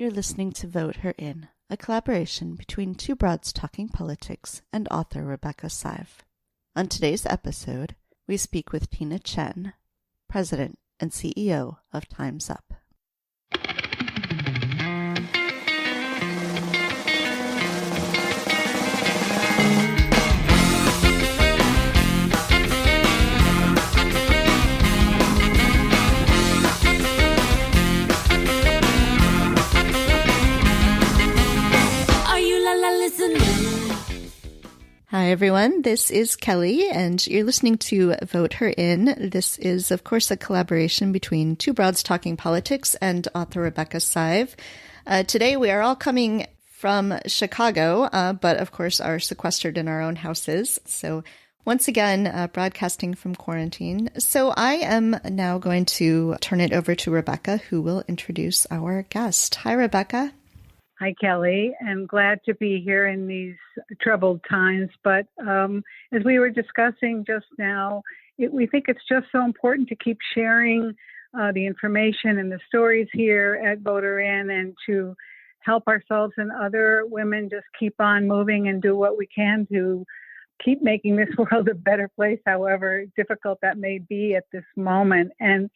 You're listening to Vote Her In, a collaboration between two broads talking politics and author Rebecca Sive. On today's episode, we speak with Tina Tchen, President and CEO of Time's Up. Hi, everyone. This is Kelly, and you're listening to Vote Her In. This is, of course, a collaboration between two broads talking politics and author Rebecca Sive. Today, we are all coming from Chicago, but, of course, are sequestered in our own houses. So, once again, broadcasting from quarantine. So, I am now going to turn it over to Rebecca, who will introduce our guest. Hi, Rebecca. Hi, Kelly, and glad to be here in these troubled times. But as we were discussing just now, we think it's just so important to keep sharing the information and the stories here at Vote Her In, and to help ourselves and other women just keep on moving and do what we can to keep making this world a better place, however difficult that may be at this moment. And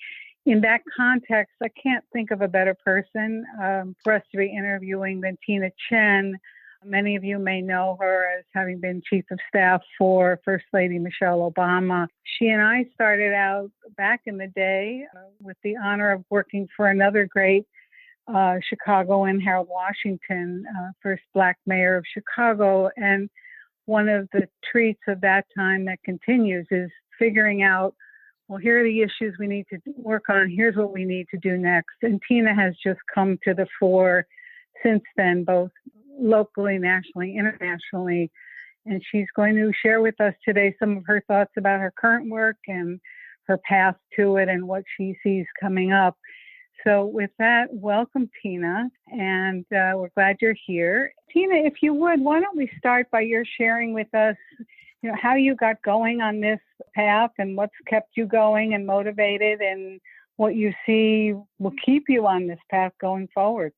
in that context, I can't think of a better person for us to be interviewing than Tina Tchen. Many of you may know her as having been Chief of Staff for First Lady Michelle Obama. She and I started out back in the day with the honor of working for another great Chicagoan, Harold Washington, first Black mayor of Chicago. And one of the treats of that time that continues is figuring out, well, here are the issues we need to work on. Here's what we need to do next. And Tina has just come to the fore since then, both locally, nationally, internationally. And she's going to share with us today some of her thoughts about her current work and her path to it and what she sees coming up. So with that, welcome, Tina. And we're glad you're here. Tina, if you would, why don't we start by your sharing with us how you got going on this path and what's kept you going and motivated, and what you see will keep you on this path going forward.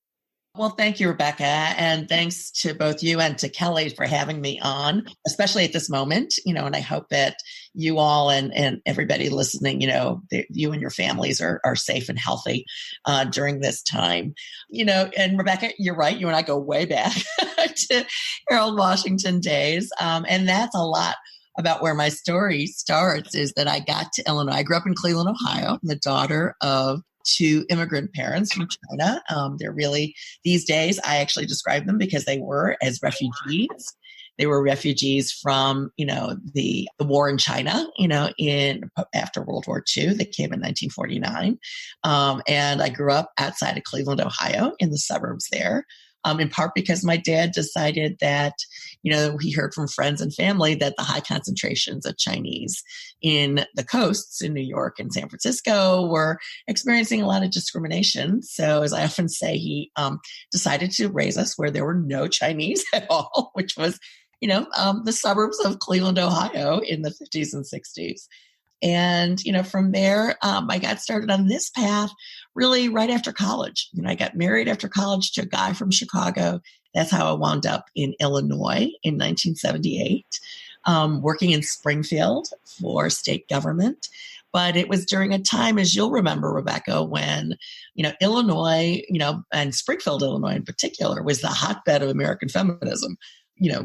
Well, thank you, Rebecca. And thanks to both you and to Kelly for having me on, especially at this moment, and I hope that you all and everybody listening, you and your families are safe and healthy during this time. And Rebecca, you're right. You and I go way back to Harold Washington days. And that's a lot about where my story starts, is that I got to Illinois. I grew up in Cleveland, Ohio. I'm the daughter of two immigrant parents from China. They're really, these days, I actually describe them because they were as refugees. They were refugees from, the war in China, after World War II. They came in 1949. And I grew up outside of Cleveland, Ohio, in the suburbs there. In part because my dad decided that, he heard from friends and family that the high concentrations of Chinese in the coasts in New York and San Francisco were experiencing a lot of discrimination. So as I often say, he decided to raise us where there were no Chinese at all, which was, the suburbs of Cleveland, Ohio in the 50s and 60s. And, from there, I got started on this path really right after college. I got married after college to a guy from Chicago. That's how I wound up in Illinois in 1978, working in Springfield for state government. But it was during a time, as you'll remember, Rebecca, when, Illinois, and Springfield, Illinois in particular, was the hotbed of American feminism.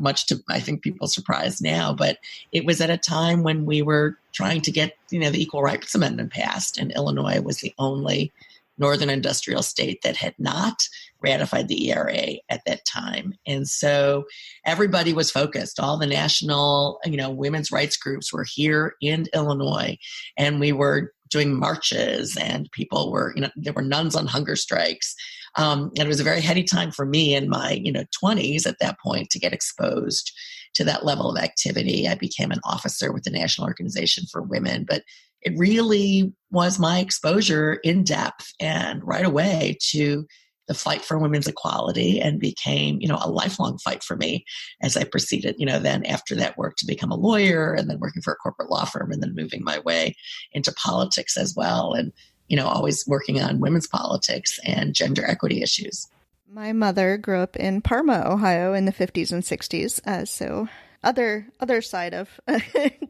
Much to, I think, people's surprise now, but it was at a time when we were trying to get, the Equal Rights Amendment passed, and Illinois was the only northern industrial state that had not ratified the ERA at that time. And so everybody was focused. All the national, women's rights groups were here in Illinois, and we were doing marches, and people were, there were nuns on hunger strikes. And it was a very heady time for me in my, 20s at that point to get exposed to that level of activity. I became an officer with the National Organization for Women, but it really was my exposure in depth and right away to the fight for women's equality, and became, a lifelong fight for me as I proceeded, then after that work to become a lawyer, and then working for a corporate law firm, and then moving my way into politics as well. And, always working on women's politics and gender equity issues. My mother grew up in Parma, Ohio in the 50s and 60s. So other side of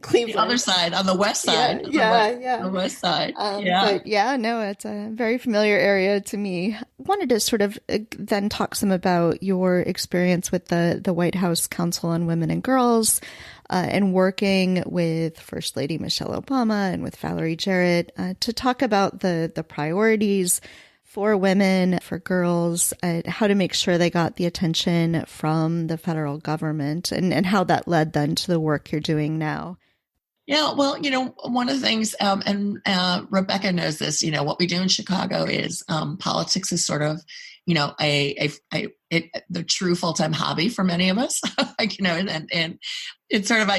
Cleveland. The other side, on the west side. Yeah. The west side. Yeah. But yeah, no, it's a very familiar area to me. I wanted to sort of then talk some about your experience with the White House Council on Women and Girls, and working with First Lady Michelle Obama and with Valerie Jarrett, to talk about the priorities for women, for girls, how to make sure they got the attention from the federal government, and how that led then to the work you're doing now. Yeah, well, one of the things, and Rebecca knows this, what we do in Chicago is politics is sort of, the true full-time hobby for many of us, and it's sort of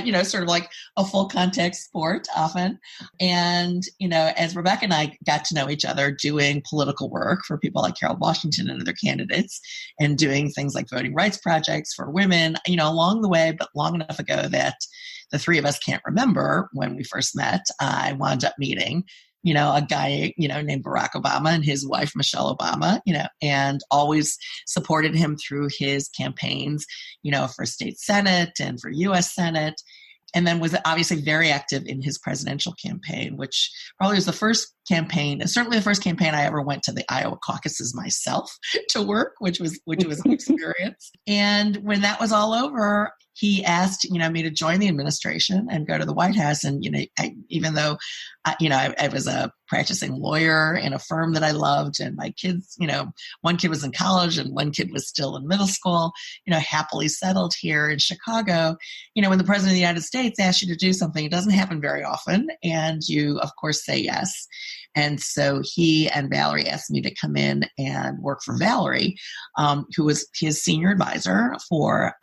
like a full contact sport often. And, as Rebecca and I got to know each other doing political work for people like Carol Washington and other candidates, and doing things like voting rights projects for women, along the way, but long enough ago that the three of us can't remember when we first met, I wound up meeting, a guy, named Barack Obama and his wife, Michelle Obama, and always supported him through his campaigns, for state Senate and for U.S. Senate. And then was obviously very active in his presidential campaign, which probably was the first campaign, certainly the first campaign I ever went to the Iowa caucuses myself to work, which was an experience. And when that was all over, he asked, me to join the administration and go to the White House. And, even though, I was a practicing lawyer in a firm that I loved, and my kids, one kid was in college and one kid was still in middle school, happily settled here in Chicago, when the president of the United States asks you to do something, it doesn't happen very often. And you, of course, say yes. And so he and Valerie asked me to come in and work for Valerie, who was his senior advisor for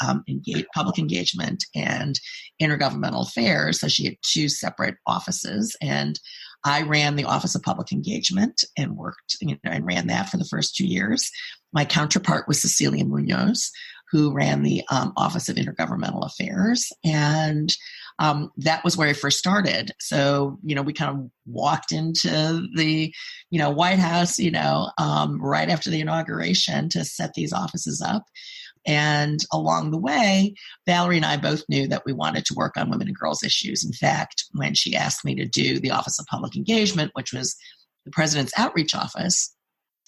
public engagement and intergovernmental affairs. So she had two separate offices, and I ran the Office of Public Engagement and worked, and ran that for the first 2 years. My counterpart was Cecilia Munoz, who ran the Office of Intergovernmental Affairs. And that was where I first started. So, we kind of walked into the, White House, right after the inauguration to set these offices up. And along the way, Valerie and I both knew that we wanted to work on women and girls issues. In fact, when she asked me to do the Office of Public Engagement, which was the president's outreach office,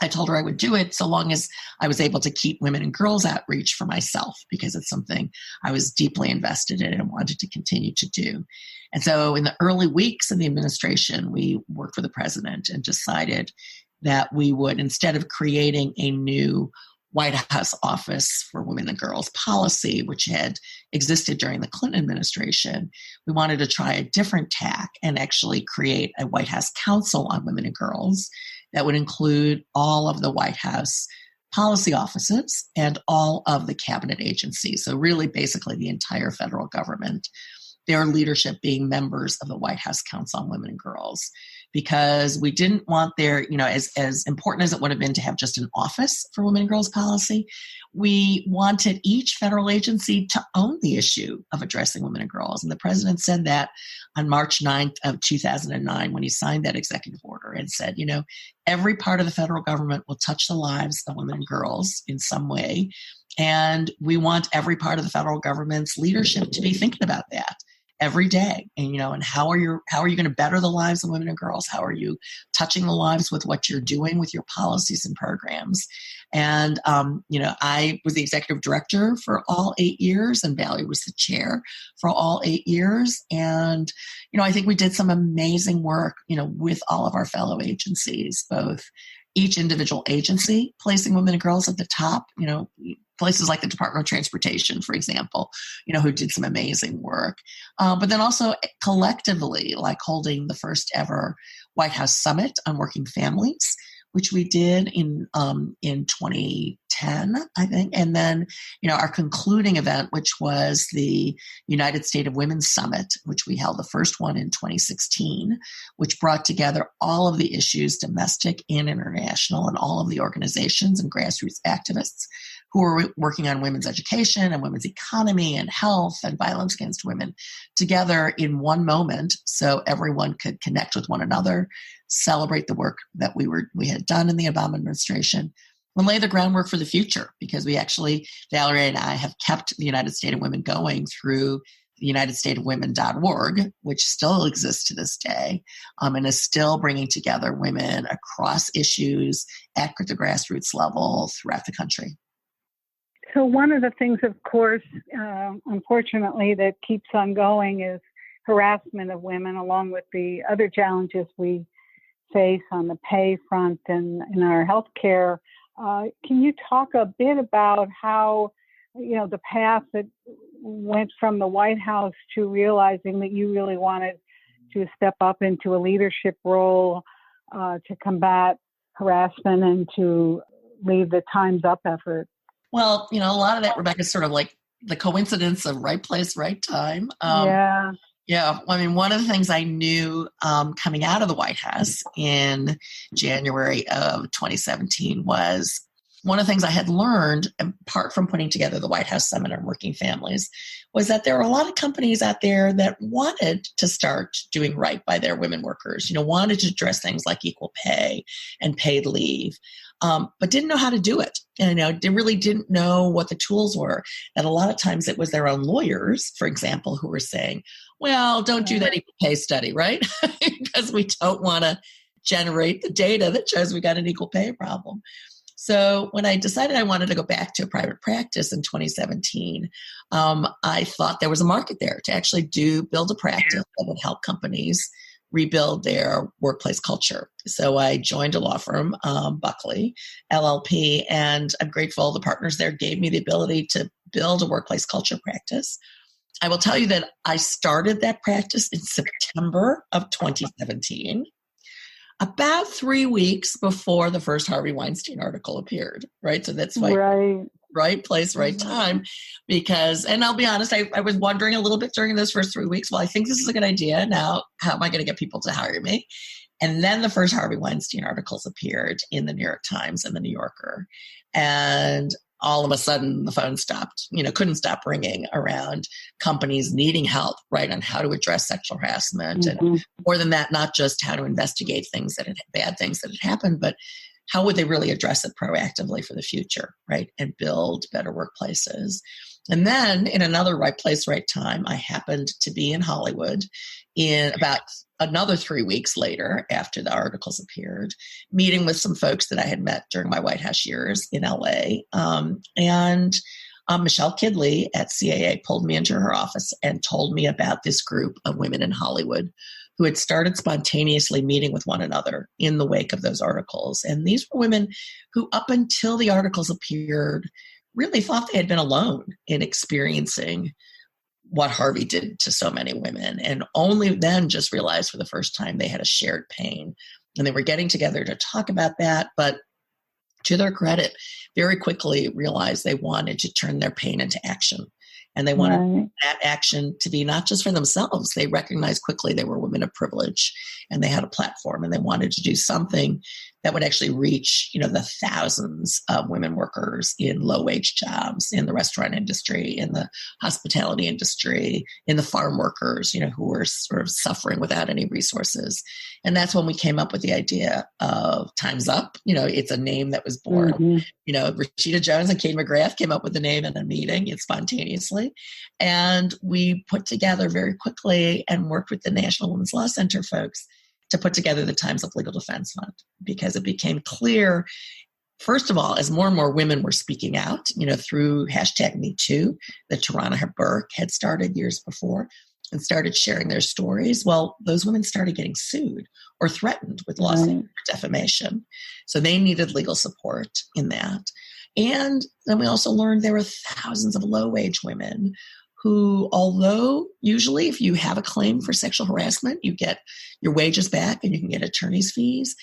I told her I would do it so long as I was able to keep women and girls outreach for myself, because it's something I was deeply invested in and wanted to continue to do. And so in the early weeks of the administration, we worked with the president and decided that we would, instead of creating a new White House Office for Women and Girls policy, which had existed during the Clinton administration, we wanted to try a different tack and actually create a White House Council on Women and Girls that would include all of the White House policy offices and all of the cabinet agencies. So really basically the entire federal government, their leadership being members of the White House Council on Women and Girls, because we didn't want their, as important as it would have been to have just an office for women and girls policy, we wanted each federal agency to own the issue of addressing women and girls. And the president said that on March 9th of 2009, when he signed that executive order and said, every part of the federal government will touch the lives of women and girls in some way. And we want every part of the federal government's leadership to be thinking about that every day. And how are you going to better the lives of women and girls? How are you touching the lives with what you're doing with your policies and programs? And, I was the executive director for all 8 years, and Valerie was the chair for all 8 years. And, I think we did some amazing work, with all of our fellow agencies, both each individual agency placing women and girls at the top, places like the Department of Transportation, for example, who did some amazing work. But then also collectively, like holding the first ever White House Summit on Working Families, which we did in 2010, I think. And then, our concluding event, which was the United States of Women Summit, which we held the first one in 2016, which brought together all of the issues, domestic and international, and all of the organizations and grassroots activists who are working on women's education and women's economy and health and violence against women together in one moment, so everyone could connect with one another, celebrate the work that we had done in the Obama administration, and lay the groundwork for the future, because we actually, Valerie and I, have kept the United State of Women going through the UnitedStateOfWomen.org, which still exists to this day, and is still bringing together women across issues at the grassroots level throughout the country. So one of the things, of course, unfortunately, that keeps on going is harassment of women, along with the other challenges we face on the pay front and in our healthcare. Can you talk a bit about how, the path that went from the White House to realizing that you really wanted to step up into a leadership role to combat harassment and to lead the Time's Up effort? Well, a lot of that, Rebecca, is sort of like the coincidence of right place, right time. Yeah. I mean, one of the things I knew coming out of the White House in January of 2017 was one of the things I had learned, apart from putting together the White House Summit on Working Families, was that there were a lot of companies out there that wanted to start doing right by their women workers, wanted to address things like equal pay and paid leave, but didn't know how to do it. And, they really didn't know what the tools were. And a lot of times it was their own lawyers, for example, who were saying, well, don't do that equal pay study, right? Because we don't want to generate the data that shows we got an equal pay problem. So when I decided I wanted to go back to private practice in 2017, I thought there was a market there to actually build a practice that would help companies rebuild their workplace culture. So I joined a law firm, Buckley, LLP, and I'm grateful the partners there gave me the ability to build a workplace culture practice. I will tell you that I started that practice in September of 2017. About 3 weeks before the first Harvey Weinstein article appeared, right? So that's why right place, right time. Because, and I'll be honest, I was wondering a little bit during those first 3 weeks, well, I think this is a good idea. Now, how am I going to get people to hire me? And then the first Harvey Weinstein articles appeared in the New York Times and the New Yorker. And all of a sudden the phone stopped, couldn't stop ringing around companies needing help, right, on how to address sexual harassment. Mm-hmm. And more than that, not just how to investigate bad things that had happened, but how would they really address it proactively for the future, right, and build better workplaces. And then in another right place, right time, I happened to be in Hollywood in about another 3 weeks later after the articles appeared, meeting with some folks that I had met during my White House years in LA. And Michelle Kidley at CAA pulled me into her office and told me about this group of women in Hollywood who had started spontaneously meeting with one another in the wake of those articles. And these were women who, up until the articles appeared, really thought they had been alone in experiencing what Harvey did to so many women, and only then just realized for the first time they had a shared pain. And they were getting together to talk about that, but to their credit, very quickly realized they wanted to turn their pain into action. And they wanted that action to be not just for themselves. They recognized quickly they were women of privilege and they had a platform, and they wanted to do something that would actually reach, the thousands of women workers in low-wage jobs, in the restaurant industry, in the hospitality industry, in the farm workers, who were sort of suffering without any resources. And that's when we came up with the idea of Time's Up. It's a name that was born. Mm-hmm. Rashida Jones and Kate McGrath came up with the name in a meeting, spontaneously. And we put together very quickly and worked with the National Women's Law Center folks to put together the Time's Up Legal Defense Fund, because it became clear, first of all, as more and more women were speaking out, through #MeToo that Tarana Burke had started years before and started sharing their stories. Well, those women started getting sued or threatened with lawsuits for defamation. So they needed legal support in that. And then we also learned there were thousands of low-wage women who, although usually if you have a claim for sexual harassment, you get your wages back and you can get attorney's fees.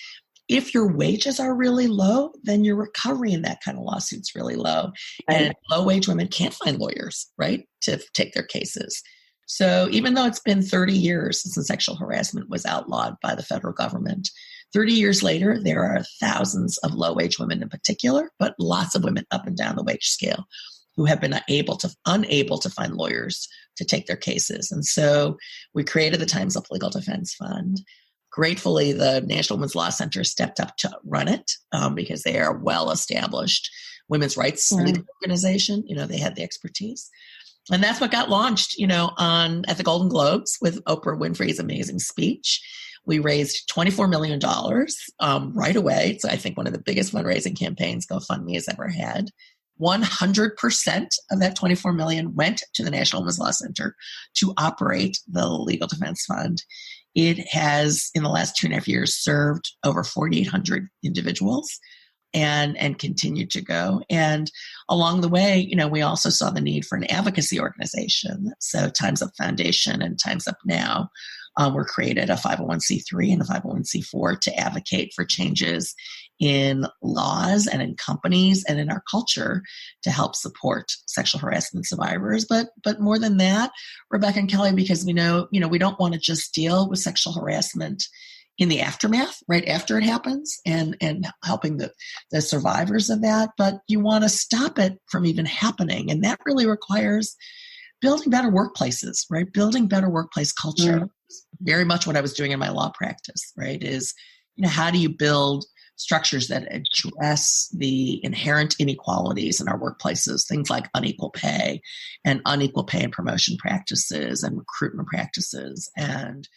If your wages are really low, then your recovery in that kind of lawsuit's really low. And low-wage women can't find lawyers, right, to take their cases. So even though it's been 30 years since sexual harassment was outlawed by the federal government, 30 years later, there are thousands of low-wage women in particular, but lots of women up and down the wage scale who have been unable to find lawyers to take their cases. And so we created the Time's Up Legal Defense Fund. Gratefully, the National Women's Law Center stepped up to run it because they are a well-established women's rights legal organization. They had the expertise. And that's what got launched, at the Golden Globes with Oprah Winfrey's amazing speech. We raised $24 million right away. It's, I think, one of the biggest fundraising campaigns GoFundMe has ever had. 100% of that $24 million went to the National Women's Law Center to operate the Legal Defense Fund. It has, in the last 2.5 years, served over 4,800 individuals and continued to go. And along the way, we also saw the need for an advocacy organization. So Time's Up Foundation and Time's Up Now were created, a 501c3 and a 501c4, to advocate for changes in laws and in companies and in our culture to help support sexual harassment survivors. But more than that, Rebecca and Kelly, because we know, we don't want to just deal with sexual harassment in the aftermath, right after it happens, and helping the survivors of that, but you want to stop it from even happening. And that really requires building better workplaces, right? Building better workplace culture. Very much what I was doing in my law practice, right? Is, how do you build structures that address the inherent inequalities in our workplaces, things like unequal pay and promotion practices and recruitment practices. And,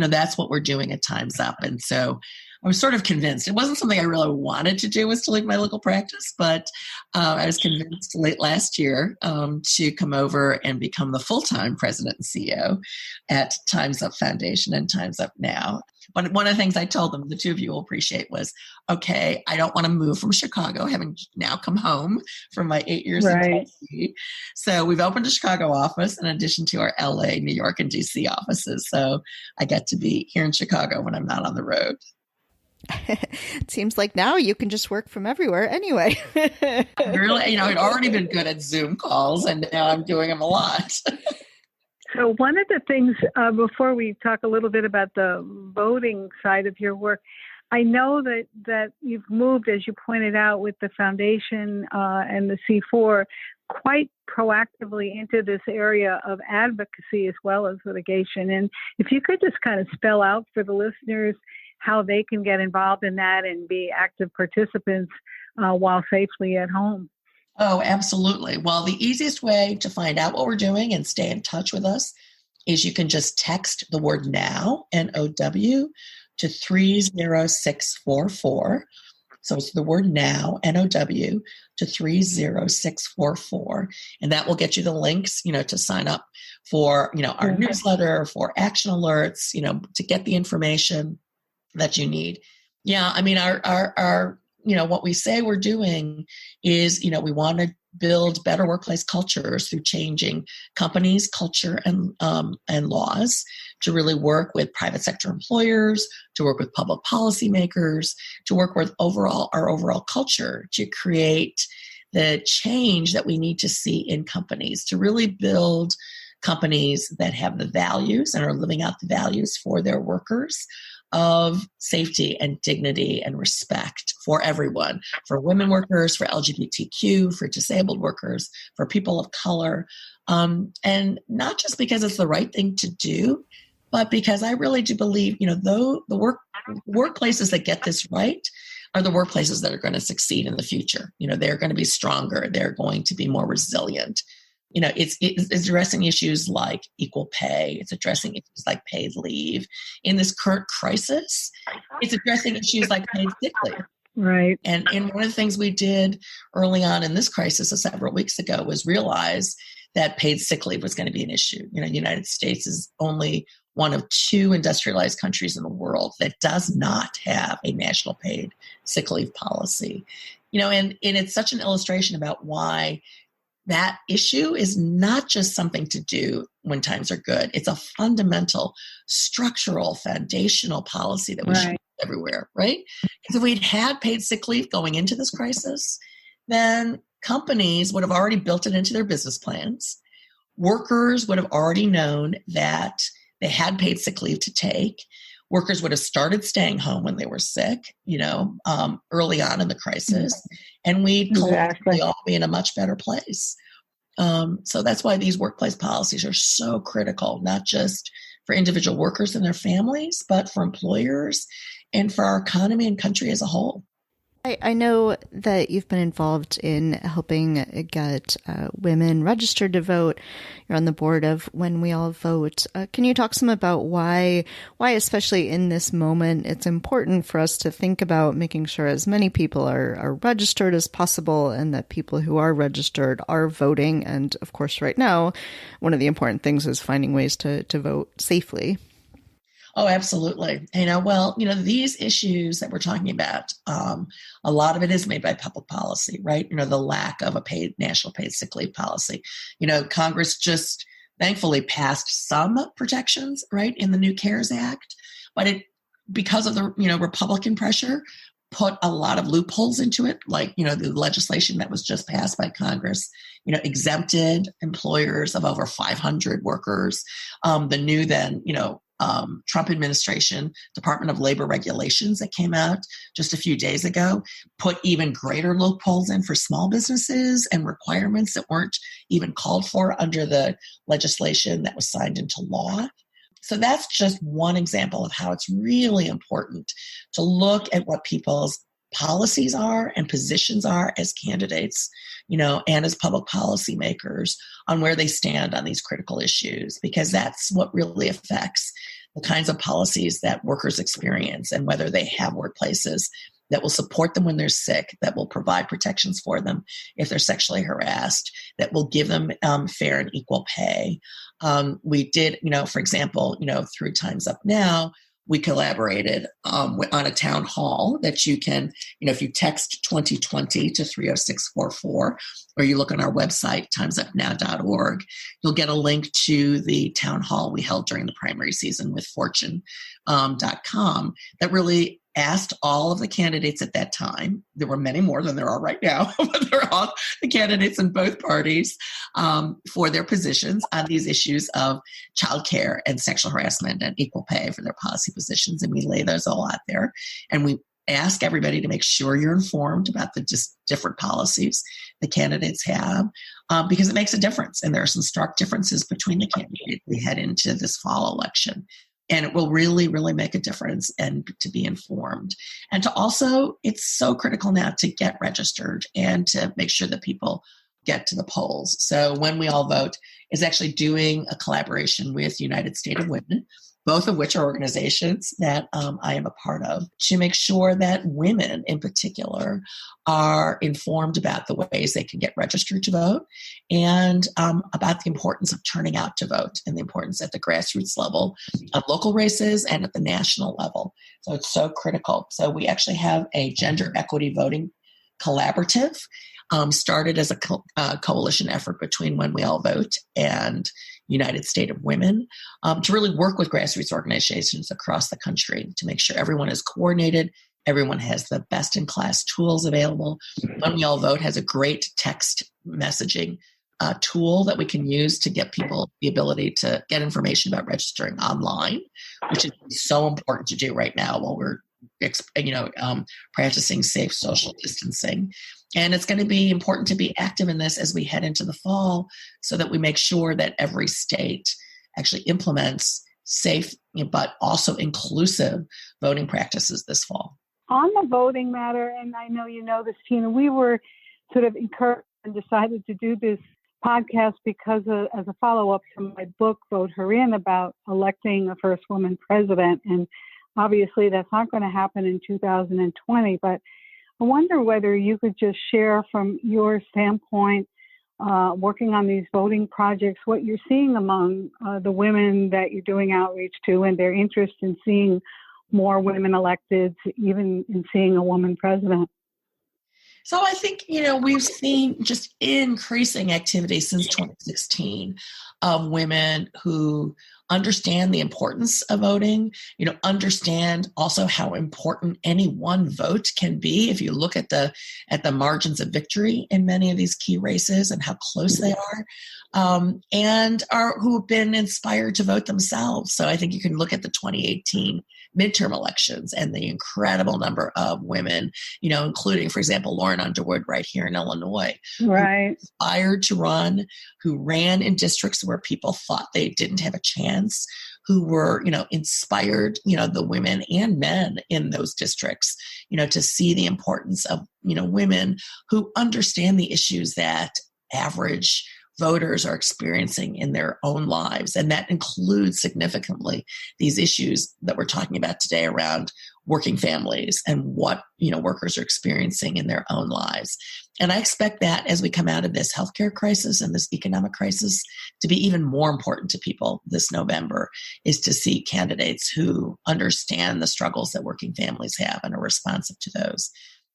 that's what we're doing at Time's Up. And so I was sort of convinced. It wasn't something I really wanted to do, was to leave my legal practice, but I was convinced late last year to come over and become the full-time president and CEO at Time's Up Foundation and Time's Up Now. But one of the things I told them, the two of you will appreciate, was, okay, I don't want to move from Chicago, having now come home from my 8 years in D.C. So we've opened a Chicago office in addition to our LA, New York, and DC offices. So I get to be here in Chicago when I'm not on the road. It seems like now you can just work from everywhere anyway. Really, I'd already been good at Zoom calls, and now I'm doing them a lot. So one of the things, before we talk a little bit about the voting side of your work, I know that you've moved, as you pointed out, with the foundation and the C4, quite proactively into this area of advocacy as well as litigation. And if you could just kind of spell out for the listeners how they can get involved in that and be active participants while safely at home. Oh, absolutely. Well, the easiest way to find out what we're doing and stay in touch with us is you can just text the word NOW, N-O-W, to 30644. So it's the word NOW, N-O-W, to 30644. And that will get you the links, to sign up for, our newsletter, for action alerts, to get the information that you need. Yeah, I mean, our what we say we're doing is, we want to build better workplace cultures through changing companies, culture, and laws, to really work with private sector employers, to work with public policymakers, to work with our overall culture, to create the change that we need to see in companies, to really build companies that have the values and are living out the values for their workers of safety and dignity and respect for everyone, for women workers, for LGBTQ, for disabled workers, for people of color. And not just because it's the right thing to do, but because I really do believe, though the workplaces that get this right are the workplaces that are going to succeed in the future. They're going to be stronger. They're going to be more resilient. It's addressing issues like equal pay. It's addressing issues like paid leave. In this current crisis, it's addressing issues like paid sick leave. Right. And one of the things we did early on in this crisis several weeks ago was realize that paid sick leave was going to be an issue. The United States is only one of 2 industrialized countries in the world that does not have a national paid sick leave policy. And it's such an illustration about why that issue is not just something to do when times are good. It's a fundamental, structural, foundational policy that we should have everywhere, right? Because if we'd had paid sick leave going into this crisis, then companies would have already built it into their business plans. Workers would have already known that they had paid sick leave to take. Workers would have started staying home when they were sick, early on in the crisis, and we'd collectively all be in a much better place. So that's why these workplace policies are so critical, not just for individual workers and their families, but for employers and for our economy and country as a whole. I know that you've been involved in helping get women registered to vote. You're on the board of When We All Vote. Can you talk some about why, especially in this moment, it's important for us to think about making sure as many people are registered as possible and that people who are registered are voting? And of course, right now, one of the important things is finding ways to vote safely. Oh, absolutely. These issues that we're talking about, a lot of it is made by public policy, right? The lack of a national paid sick leave policy. Congress just thankfully passed some protections, right, in the new CARES Act, but because of the, Republican pressure, put a lot of loopholes into it, like, the legislation that was just passed by Congress, exempted employers of over 500 workers. The new then, Trump administration Department of Labor regulations that came out just a few days ago put even greater loopholes in for small businesses and requirements that weren't even called for under the legislation that was signed into law. So that's just one example of how it's really important to look at what people's policies are and positions are as candidates, and as public policy makers on where they stand on these critical issues, because that's what really affects the kinds of policies that workers experience and whether they have workplaces that will support them when they're sick, that will provide protections for them if they're sexually harassed, that will give them fair and equal pay. We did, for example, through Time's Up Now, we collaborated on a town hall that you can, if you text 2020 to 30644, or you look on our website, timesupnow.org, you'll get a link to the town hall we held during the primary season with fortune.com that really asked all of the candidates at that time. There were many more than there are right now, but they're all the candidates in both parties for their positions on these issues of childcare and sexual harassment and equal pay for their policy positions. And we lay those all out there. And we ask everybody to make sure you're informed about the different policies the candidates have, because it makes a difference. And there are some stark differences between the candidates we head into this fall election. And it will really, really make a difference, and to be informed. And to also, it's so critical now to get registered and to make sure that people get to the polls. So When We All Vote is actually doing a collaboration with United State of Women, both of which are organizations that I am a part of, to make sure that women in particular are informed about the ways they can get registered to vote, and about the importance of turning out to vote, and the importance at the grassroots level of local races and at the national level. So it's so critical. So we actually have a gender equity voting collaborative, started as a coalition effort between When We All Vote and United State of Women, to really work with grassroots organizations across the country to make sure everyone is coordinated, everyone has the best-in-class tools available. When We All Vote has a great text messaging tool that we can use to get people the ability to get information about registering online, which is so important to do right now while we're practicing safe social distancing. And it's going to be important to be active in this as we head into the fall, so that we make sure that every state actually implements safe but also inclusive voting practices this fall. On the voting matter, and I know you know this, Tina, we were sort of encouraged and decided to do this podcast because as a follow-up to my book, Vote Her In, about electing a first woman president. And obviously that's not going to happen in 2020, but I wonder whether you could just share from your standpoint, working on these voting projects, what you're seeing among the women that you're doing outreach to, and their interest in seeing more women elected, even in seeing a woman president. So I think, we've seen just increasing activity since 2016 of women who understand the importance of voting, understand also how important any one vote can be. If you look at the margins of victory in many of these key races and how close they are, and who have been inspired to vote themselves. So I think you can look at the 2018 midterm elections and the incredible number of women, including, for example, Lauren Underwood right here in Illinois, right, who aspired to run, who ran in districts where people thought they didn't have a chance, who were, inspired, the women and men in those districts, to see the importance of, women who understand the issues that average voters are experiencing in their own lives. And that includes significantly these issues that we're talking about today around working families and what, workers are experiencing in their own lives. And I expect that as we come out of this healthcare crisis and this economic crisis to be even more important to people this November, is to see candidates who understand the struggles that working families have and are responsive to those.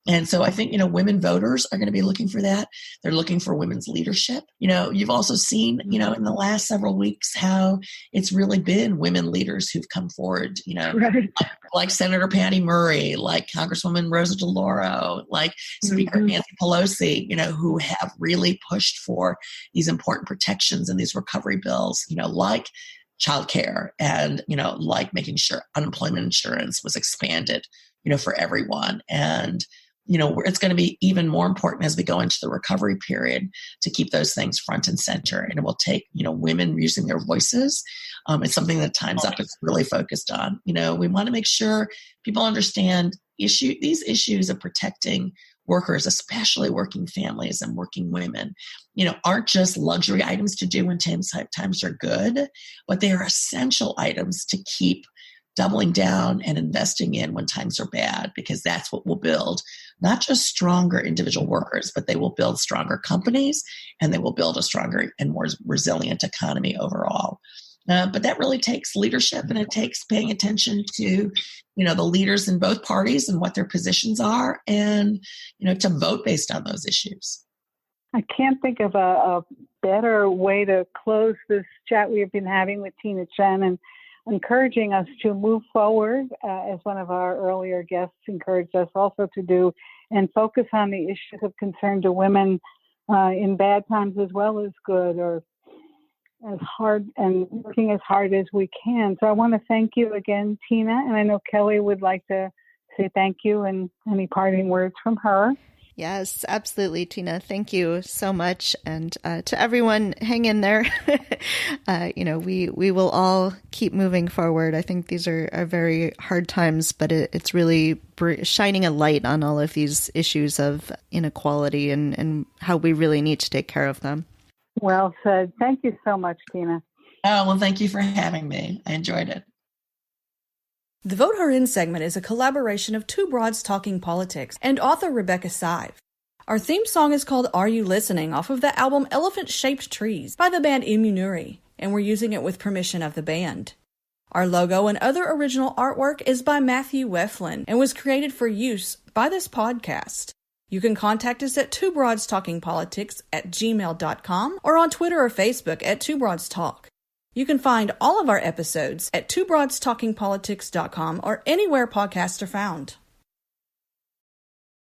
And so I think, women voters are going to be looking for that. They're looking for women's leadership. You've also seen, in the last several weeks, how it's really been women leaders who've come forward, right, like Senator Patty Murray, like Congresswoman Rosa DeLauro, like Speaker Nancy Pelosi, who have really pushed for these important protections in these recovery bills, like childcare and, like making sure unemployment insurance was expanded, for everyone. And it's going to be even more important as we go into the recovery period to keep those things front and center. And it will take, women using their voices. It's something that Time's Up is really focused on. We want to make sure people understand these issues of protecting workers, especially working families and working women, aren't just luxury items to do when times are good, but they are essential items to keep doubling down and investing in when times are bad, because that's what will build not just stronger individual workers, but they will build stronger companies and they will build a stronger and more resilient economy overall. But that really takes leadership, and it takes paying attention to, the leaders in both parties and what their positions are, and, to vote based on those issues. I can't think of a better way to close this chat we have been having with Tina Tchen, and encouraging us to move forward, as one of our earlier guests encouraged us also to do, and focus on the issues of concern to women in bad times as well as good, or as hard, and working as hard as we can. So I want to thank you again, Tina, and I know Kelly would like to say thank you and any parting words from her. Yes, absolutely, Tina. Thank you so much. And to everyone, hang in there. We will all keep moving forward. I think these are very hard times, but it's really shining a light on all of these issues of inequality and how we really need to take care of them. Well said. Thank you so much, Tina. Oh, well, thank you for having me. I enjoyed it. The Vote Her In segment is a collaboration of Two Broads Talking Politics and author Rebecca Sive. Our theme song is called Are You Listening, off of the album Elephant-Shaped Trees by the band Immunuri, and we're using it with permission of the band. Our logo and other original artwork is by Matthew Weflin and was created for use by this podcast. You can contact us at twobroadstalkingpolitics@gmail.com or on Twitter or Facebook at Two Broads Talk. You can find all of our episodes at twobroadstalkingpolitics.com or anywhere podcasts are found.